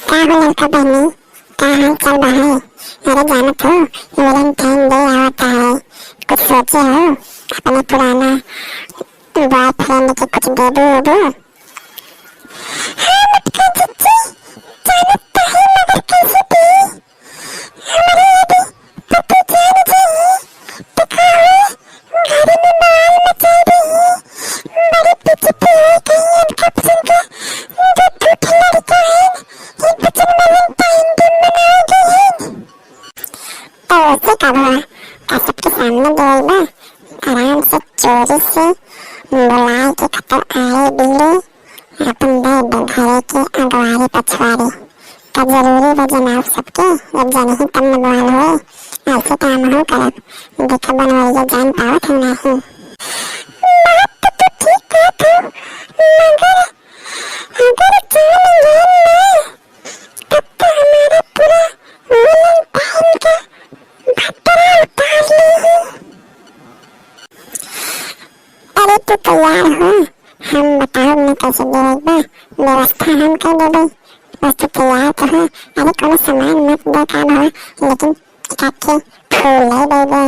क्या हो लड़का बहनी, क्या हाल चाल बा है? अरे जानत हो वैलेंटाइन डे आता है, कुछ सोचे हो अपने पुराना बॉयफ्रेंड के कुछ दे दो दो? हाँ मटका जिज्जी, जानत तो है मगर कैसे भी हमारे अभी पप्पू जान चाहिए तो कहो घर में माल मचाई रही बड़ी पीछे पीछे कहीं अनकप सुनकर जो झूठी लड़का है एक बचन वैलेंटाइन डे मनाएंगे ही। तो उसे कब हुआ का सबके सामने बोलना आराम से चोरी से बुलाए के खतर आए बिल्ली अपन दे घरे के अगवारी पछवारी का जरूरी वो जनाब सबके जब जनही तब नगवाल हो ऐसे काम हो करब देखा बनवाइया जान पावत है नहीं। बात तो ठीक बात हो मगर अगर जान गए तब तो हमारा पूरा वैलेंटाइन का भत्तरा उतार ली। अरे तू तैयार हो, हम बताओ मैं कैसे देगा व्यवस्था हम कर देंगे, बस तू तैयार तो हो। अरे कोनो सामान मत दे काम हो लेकिन काके फूल दे दे,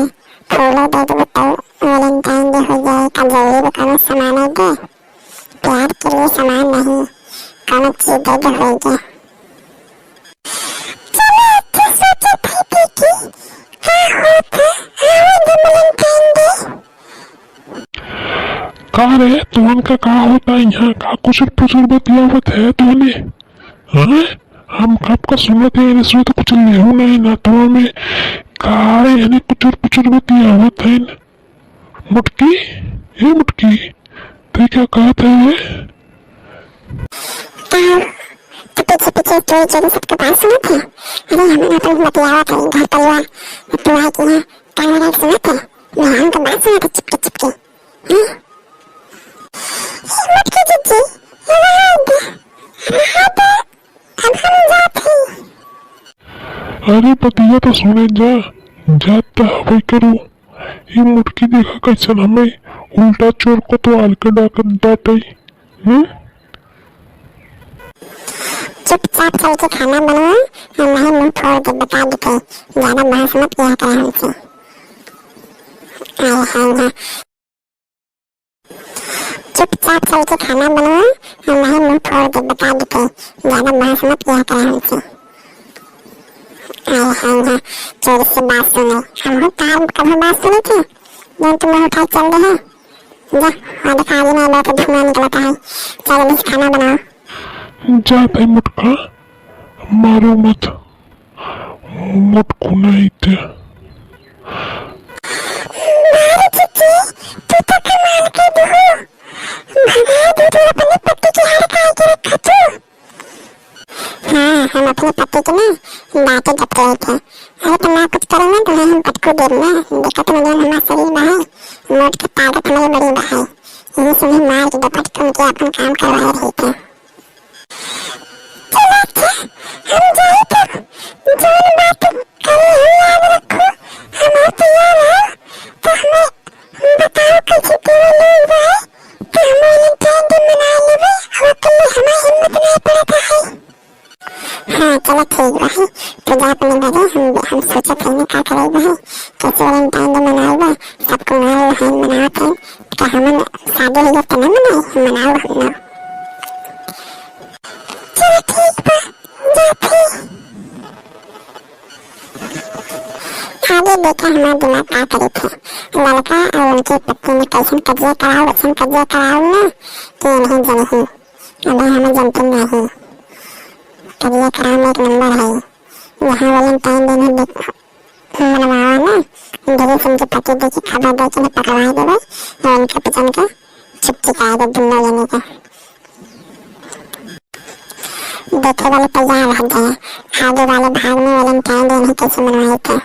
फूल दे दे तो वैलेंटाइन डे हो जाए का जरूरी कोनो सामान दे, प्यार के लिए सामान नहीं कोनो चीज दे दे हो जाए। चलो अच्छा सोचा था कि हाँ होता आवेगा वैलेंटाइन डे। का रे तुमन का होता है यहाँ का कुछ पुचुर बतियावत है तुमने? हाँ हम कब का सुनत है इसमें तो कुछ लेहू नहीं ना तुम में का यानी कुचुर पुचुर बतियावत है। मुटकी ये मुटकी ते क्या कहते हैं? तो पीछे पीछे चोरी चोरी सबके पास सुने थे। अरे हमें अपन बतियावा थे घर परिवार तो है कि यहाँ कैमरा सुने थे, मैं हम तो बात सुने थे चिपके चिपके। मटकी जिज्जी अब हम जाते हैं। अरे बतिया तो सुने जा जाता हवाई करो ये मुटकी देखा कैसन हमें उल्टा चोर को तो आलकर डाकर डाटे। चुपचाप चल के खाना बनवा और नहीं मुंह फोड़ के बता दे ज्यादा बहस मत किया करे हमसे। चुपचाप चल के खाना बनवा और नहीं मुंह फोड़ के बता दे ज्यादा बहस मत किया करे हमसे। चोर से बात सुने हम काम कभी बात सुनी थी जब तुम्हें उठा चल रहे जा और खाली में बहुत धुआं निकलता है। चलो बस खाना बनाओ। जाते मुटका मारो मत मुटकू नहीं थे। मारे चिट्ठी तू तो कमाल के दो भगा दो तो अपने पति की हार खा के रखा तू। हाँ हम अपने पति की ना बातें जप रहे थे। अरे तुम ना कुछ करो ना तो हम पटको देर में देखा तो मुझे हमारा शरीर बहाए मोट की ताकत हमारी बड़ी बहाए यही सुनी मार के दपट तुम के अपन काम करवा रहे थे। चलो अच्छा हम जाए तो जोन बात करी हुई याद रखो हम और तैयार हैं तो हमें बताओ कैसे पीने लोग भाई तो हम वैलेंटाइन डे मना लेंगे और कल हमारी हिम्मत नहीं पड़ता है। हाँ चलो ठीक भाई तो जा अपने घरे हम सोचे थे ना क्या करेगा है कैसे वैलेंटाइन डे मनाएगा सबको मार है मनाते तो हम शादी हो तो ना मनाए मनाओ हम ना। चलो ठीक बा जाते आगे देखा हमारा दिमाग क्या करे थे लड़का और उनके पत्नी ने कैसे कजिया कराओ वैसे कजिया कराओ ना कि नहीं जनही अभी हमें जनती नहीं कजिया कराओ में एक नंबर है यहाँ वैलेंटाइन डे में मनवाओ ना धीरे से उनके पति देखी खबर दे के पकड़वा देवे और उनके पसंद का छुट्टी कराएगा दुल्ला लेने का। देखे वाले तैयार हो गए आगे वाले भाग में वैलेंटाइन डे नहीं कैसे मनवाए थे।